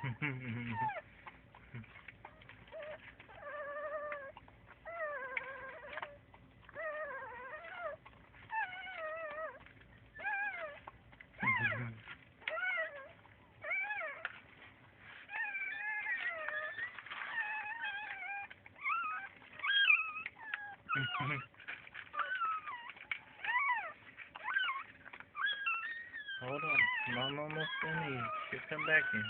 Hold on, Mom almost finished. She'll come back in.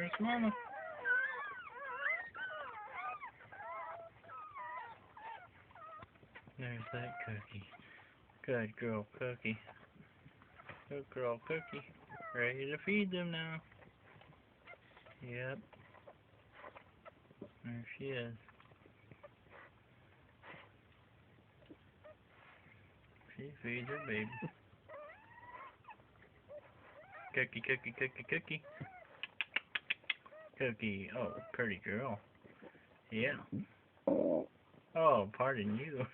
Here's Mama. There's that Cookie. Good girl, Cookie. Good girl, Cookie. Ready to feed them now. Yep. There she is. She feeds her baby. Cookie, Cookie, Cookie, Cookie. Cookie. Oh, pretty girl. Yeah. Oh, pardon you.